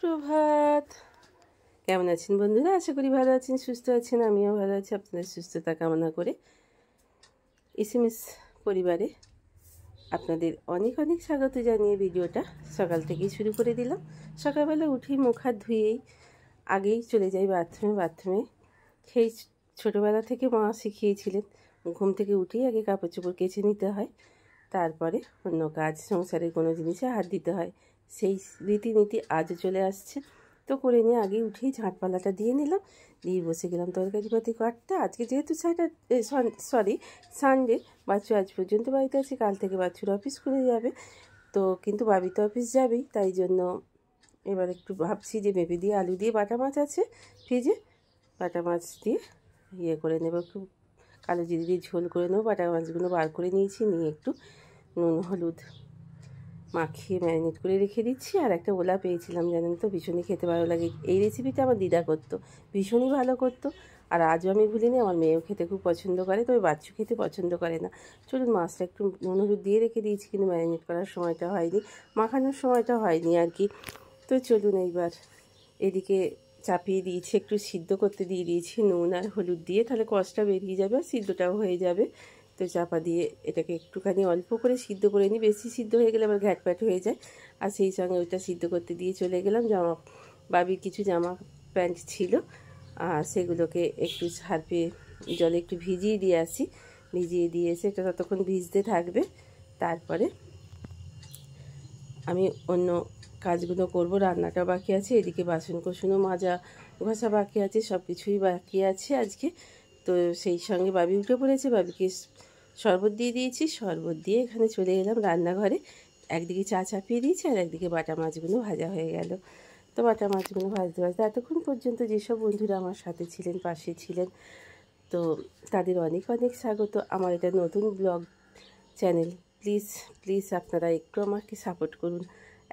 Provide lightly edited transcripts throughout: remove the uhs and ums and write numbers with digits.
সুপ্রভাত। কেমন আছেন বন্ধুরা? আশা করি ভালো আছেন, সুস্থ আছেন। আমিও ভালো আছি। আপনাদের সুস্থতা কামনা করে এসএমএস পরিবারে আপনাদের অনেক অনেক স্বাগত জানিয়ে ভিডিওটা সকাল থেকেই শুরু করে দিলাম। সকালবেলা উঠেই মুখ হাত ধুয়েই আগেই চলে যাই বাথরুমে সেই ছোটোবেলা থেকে মা শিখিয়েছিলেন ঘুম থেকে উঠেই আগে কাপড় চোপড় কেচে নিতে হয়, তারপরে অন্য কাজ সংসারের কোনো জিনিসে হাত দিতে হয়। সেই রীতিনীতি আজও চলে আসছে। তো করে নিয়ে আগে উঠেই ঝাঁটপালাটা দিয়ে নিলাম, দিয়ে বসে গেলাম তরকারিপাতি কাটতে। আজকে যেহেতু সানডে, বাচ্চু আজ পর্যন্ত বাড়িতে আছে, কাল থেকে বাচ্চুর অফিস খুলে যাবে। তো কিন্তু বাবি তো অফিস যাবেই, তাই জন্য এবার একটু ভাবছি যে পেঁপে দিয়ে আলু দিয়ে বাটা মাছ আছে ফ্রিজে, বাটা মাছ দিয়ে করে নেব, একটু কালো জিরে দিয়ে ঝোল করে নেবো। বাটা মাছগুলো বার করে নিয়েছি, নিয়ে একটু নুন হলুদ মাখিয়ে ম্যারিনেট করে রেখে দিচ্ছি। আর একটা ওলা পেয়েছিলাম, জানেন তো, ভীষণই খেতে ভালো লাগে। এই রেসিপিটা আমার দিদা করতো, ভীষণই ভালো করতো। আর আজও আমি ভুলিনি, আমার মেয়েও খেতে খুব পছন্দ করে, তবে বাচ্চু খেতে পছন্দ করে না। চলুন, মাছটা একটু নুন হলুদ দিয়ে রেখে দিয়েছি, কিন্তু ম্যারিনেট করার সময়টা হয়নি, মাখানোর সময়টা হয়নি আর কি। তো চলুন, এইবার এদিকে চাপিয়ে দিয়েছি, একটু সিদ্ধ করতে দিয়ে দিয়েছি নুন আর হলুদ দিয়ে, তাহলে কষটা বেরিয়ে যাবে আর সিদ্ধটাও হয়ে যাবে। তো চাপা দিয়ে এটাকে একটুখানি অল্প করে সিদ্ধ করে নিই, বেশি সিদ্ধ হয়ে গেলে আবার ঘ্যাটপ্যাট হয়ে যায়। আর সেই সঙ্গে ওইটা সিদ্ধ করতে দিয়ে চলে গেলাম। বাবির কিছু জামা প্যান্ট ছিল, আর সেগুলোকে একটু সার্ফে জলে একটু ভিজিয়ে দিয়ে আসি। ভিজিয়ে দিয়ে এসে এটা ততক্ষণ ভিজতে থাকবে, তারপরে আমি অন্য কাজগুলো করব। রান্নাটা বাকি আছে, এদিকে বাসন কোসনও মাজা ঘষা বাকি আছে, সব কিছুই বাকি আছে আজকে। তো সেই সঙ্গে বাবি উঠে পড়েছে, বাবিকে শরবত দিয়ে দিয়েছি, শরবত দিয়ে এখানে চলে এলাম রান্নাঘরে। একদিকে চা চাপিয়ে দিয়েছি, আর একদিকে বাটা মাছগুলো ভাজা হয়ে গেল। তো বাটা মাছগুলো ভাজতে ভাজতে এতক্ষণ পর্যন্ত যেসব বন্ধুরা আমার সাথে ছিলেন, পাশে ছিলেন, তো তাদের অনেক অনেক স্বাগত। আমার এটা নতুন ব্লগ চ্যানেল, প্লিজ আপনারা একটু আমাকে সাপোর্ট করুন,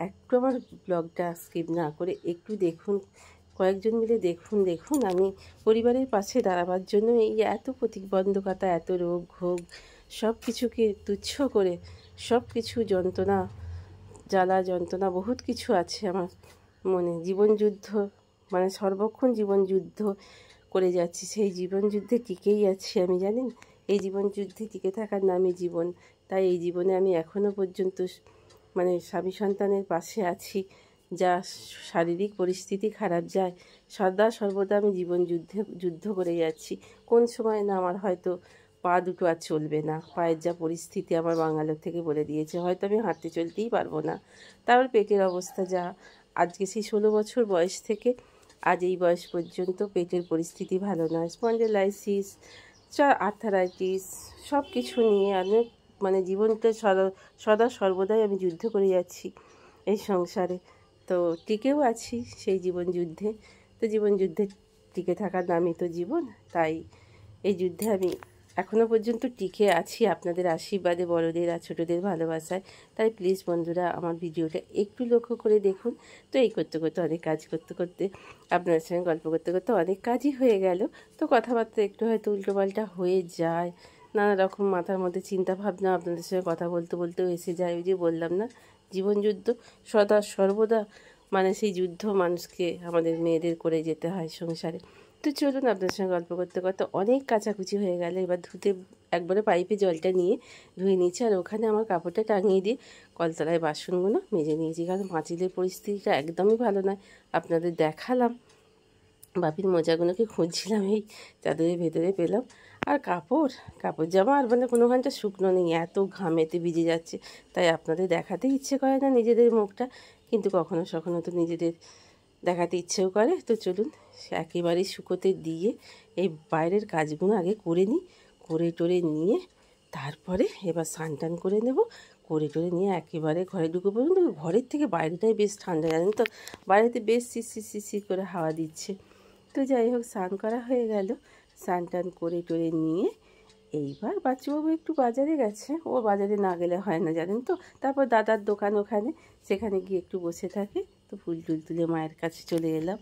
একটু আমার ব্লগটা স্কিপ না করে একটু দেখুন, কয়েকজন মিলে দেখুন। আমি পরিবারের পাশে দাঁড়াবার জন্য এই এত প্রতিবন্ধকতা, এত রোগ ভোগ, সব কিছুকে তুচ্ছ করে, সব কিছু যন্ত্রণা, জ্বালা যন্ত্রণা বহুত কিছু আছে আমার মনে। জীবনযুদ্ধ, মানে সর্বক্ষণ জীবনযুদ্ধ করে যাচ্ছি, সেই জীবনযুদ্ধে টিকেই আছি আমি, জানেন। এই জীবনযুদ্ধে টিকে থাকার নামই জীবন। তাই এই জীবনে আমি এখনও পর্যন্ত মানে স্বামী সন্তানের পাশে আছি। যা শারীরিক পরিস্থিতি খারাপ যায়, সর্বদা আমি যুদ্ধ করে যাচ্ছি। কোন সময় না আমার হয়তো পা দুটো আর চলবে না, পায়ের যা পরিস্থিতি আমার বাঙালোর থেকে বলে দিয়েছে, হয়তো আমি হাঁটতে চলতেই পারবো না। তারপর পেটের অবস্থা যা, আজকে সেই 16 বছর বয়স থেকে আজ এই বয়স পর্যন্ত পেটের পরিস্থিতি ভালো নয়। স্পন্ডেলাইসিস, আর্থারাইটিস, সব কিছু নিয়ে অনেক মানে জীবনটা সদা সর্বদাই আমি যুদ্ধ করে যাচ্ছি এই সংসারে। তো টিকেও আছি সেই জীবনযুদ্ধে। তো জীবনযুদ্ধে টিকে থাকার নামই তো জীবন। তাই এই যুদ্ধে আমি এখনও পর্যন্ত টিকে আছি আপনাদের আশীর্বাদে, বড়দের আর ছোটোদের ভালোবাসায়। তাই প্লিজ বন্ধুরা আমার ভিডিওটা একটু লক্ষ্য করে দেখুন। তো এই করতে অনেক কাজ করতে আপনাদের সঙ্গে গল্প করতে অনেক কাজই হয়ে গেল। তো কথাবার্তা একটু হয়তো উল্টোপাল্টা হয়ে যায়, নানা রকম মাথার মধ্যে চিন্তা ভাবনা আপনাদের সঙ্গে কথা বলতেও এসে যায়। ওই যে বললাম না, জীবনযুদ্ধ সদা সর্বদা, মানে সেই যুদ্ধ মানুষকে, আমাদের মেয়েদের করে যেতে হয় সংসারে। তো চলুন, আপনার সঙ্গে গল্প করতে অনেক কাচাকুচি হয়ে গেল। এবার একবারে পাইপে জলটা নিয়ে ধুয়ে নিয়েছি, আর ওখানে আমার কাপড়টা টাঙিয়ে দিয়ে কলতলায় বাসনগুলো মেজে নিয়েছি, কারণ মাছিদের পরিস্থিতিটা একদমই ভালো নয়। আপনাদের দেখালাম, বাপির মোজাগুলোকে খুঁজছিলাম, এই চাদরের ভেতরে পেলাম। আর কাপড় জামা আর মানে কোনোখানটা শুকনো নেই, এত ঘামেতে ভিজে যাচ্ছে। তাই আপনাদের দেখাতে ইচ্ছে করে না নিজেদের মুখটা, কিন্তু কখনো সখনো তো নিজেদের দেখাতে ইচ্ছেও করে। তো চলুন, একেবারেই শুকোতে দিয়ে এই বাইরের কাজগুলো আগে করে নিই, করে টোরে নিয়ে তারপরে এবার স্নান করে নেব। করে টোরে নিয়ে একেবারে ঘরে ঢুকে পড়ুন। তো ঘরের থেকে বাইরেটাই বেশ ঠান্ডা, জানেন তো, বাইরেতে বেশ শিরশির করে হাওয়া দিচ্ছে। তো যাই হোক, স্নান করা হয়ে গেল। স্নান করে টোরে নিয়ে এইবার বাচ্চুবাবু একটু বাজারে গেছে, ও বাজারে না গেলে হয় না, জানেন তো। তারপর দাদার দোকান ওখানে, সেখানে গিয়ে একটু বসে থাকে। তো ফুল টুল তুলে মায়ের কাছে চলে এলাম।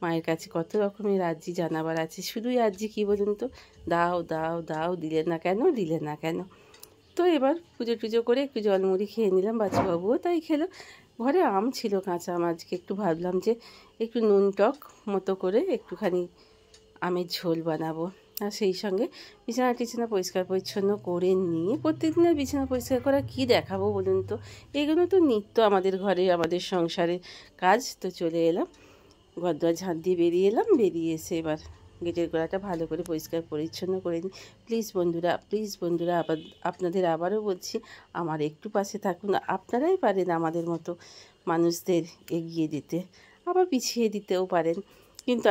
মায়ের কাছে কত রকমের আর্জি জানাবার আছে, শুধুই আর্জি কী বলুন তো, দাও, দিলে না কেন। তো এবার পুজো টুজো করে একটু জলমুড়ি খেয়ে নিলাম, বাচ্চুবাবুও তাই খেলো। ঘরে আম ছিল, কাঁচা আম। আজকে একটু ভাবলাম যে একটু নুন টক মতো করে একটুখানি আমের ঝোল বানাবো। আর সেই সঙ্গে বিছানা টিছানা পরিষ্কার পরিচ্ছন্ন করে নিয়ে, প্রত্যেকদিনের বিছানা পরিষ্কার করা কি দেখাবো বলুন তো, এগুলো তো নিত্য আমাদের ঘরে আমাদের সংসারের কাজ। তো চলে এলাম, ঘর দুয়ার ঝাঁট দিয়ে বেরিয়ে এলাম। বেরিয়ে এসে এবার গেটের গোড়াটা ভালো করে পরিষ্কার পরিচ্ছন্ন করে নিই। প্লিজ বন্ধুরা আবার আপনাদের আবারও বলছি, আমার একটু পাশে থাকুন। আপনারাই পারেন আমাদের মতো মানুষদের এগিয়ে দিতে, আবার পিছিয়ে দিতেও পারেন। কিন্তু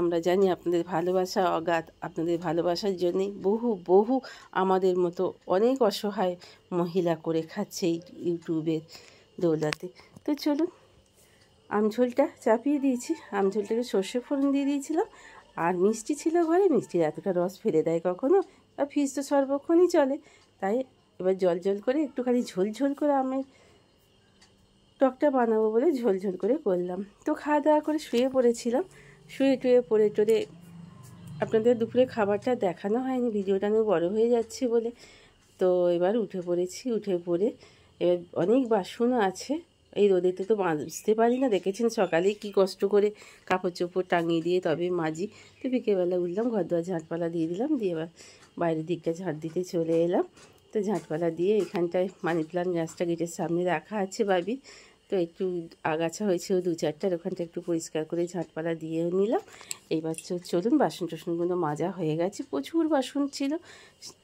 আমরা জানি আপনাদের ভালোবাসা অগাধ। আপনাদের ভালোবাসার জন্যেই বহু আমাদের মতো অনেক অসহায় মহিলা করে খাচ্ছে এই ইউটিউবের দৌলতে। তো চলুন, আমঝোলটা চাপিয়ে দিয়েছি। আমঝোলটাকে সর্ষে ফোড়ন দিয়ে দিয়েছিলাম। আর মিষ্টি ছিল ঘরে, মিষ্টির এতটা রস ফেলে দেয় কখনো? আর ফ্রিজ তো সর্বক্ষণই চলে। তাই এবার জল করে একটুখানি ঝোল করে আমের টকটা বানাবো বলে ঝোল করে করলাম। তো খাওয়া দাওয়া করে শুয়ে পড়েছিলাম। টুয়ে পড়ে টরে আপনাদের দুপুরে খাবারটা দেখানো হয়নি, ভিডিওটা আমি বড় হয়ে যাচ্ছে বলে। তো এবার উঠে পড়ে এবার অনেক বাসনও আছে। এই রোদেতে তো মাজতে পারি না, দেখেছেন সকালেই কি কষ্ট করে কাপড় চোপড় টাঙিয়ে দিয়ে তবে মাজি। তো বিকেলবেলা উঠলাম, ঘর দুয়ার ঝাঁটপালা দিয়ে দিলাম, দিয়ে এবার বাইরের দিকটা ঝাঁট দিতে চলে এলাম। তো ঝাঁটপালা দিয়ে এখানটায় মানি প্লান্ট গাছটা গেটের সামনে রাখা আছে বাবি, তো একটু আগাছা হয়েছে ও 2-4টার, ওখানটা একটু পরিষ্কার করে ঝাঁটপালা দিয়েও নিলাম। এইবার চলুন, বাসন টাসনগুলো মাজা হয়ে গেছে, প্রচুর বাসন ছিল।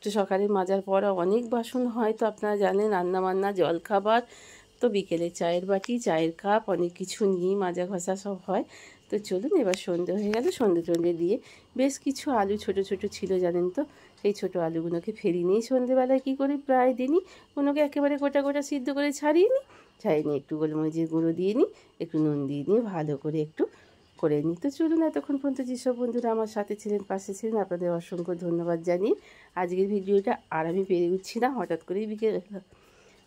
তো সকালে মাজার পর অনেক বাসন হয়, তো আপনারা জানেন রান্নাবান্না, জলখাবার, তো বিকেলে চায়ের বাটি, চায়ের কাপ, অনেক কিছু নিয়েই মাজা ঘষা সব হয়। তো চলুন, এবার সন্ধে হয়ে গেল। সন্ধে দিয়ে বেশ কিছু আলু ছোট ছিল জানেন তো, সেই ছোট আলুগুলোকে ফেরি নিই সন্ধেবেলায় কী করি প্রায় দিনই। কোনোকে একেবারে গোটা সিদ্ধ করে ছাড়িয়ে নিই, একটু গোলমরিচের গুঁড়ো দিয়ে নিই, একটু নুন দিয়ে নিয়ে ভালো করে একটু করে নিই। তো চলুন, এতক্ষণ পর্যন্ত যেসব বন্ধুরা আমার সাথে ছিলেন, পাশে ছিলেন, আপনাদের অসংখ্য ধন্যবাদ জানিয়ে আজকের ভিডিওটা আর আমি পেরে উঠছি না, হঠাৎ করেই বিকেল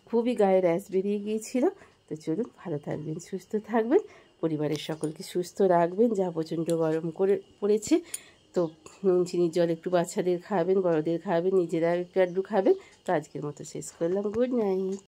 খুবই গায়ে র্যাশ বেরিয়ে গিয়েছিল। তো চলুন, ভালো থাকবেন, সুস্থ থাকবেন, পরিবারের সকলকে সুস্থ রাখবেন, যা প্রচণ্ড গরম করে পড়েছে। তো নুন চিনির জল একটু বাচ্চাদের খাবেন, বড়দের খাবেন, নিজেরা একটু আধটু খাবেন। তো আজকের মতো শেষ করলাম, গুড নাইট।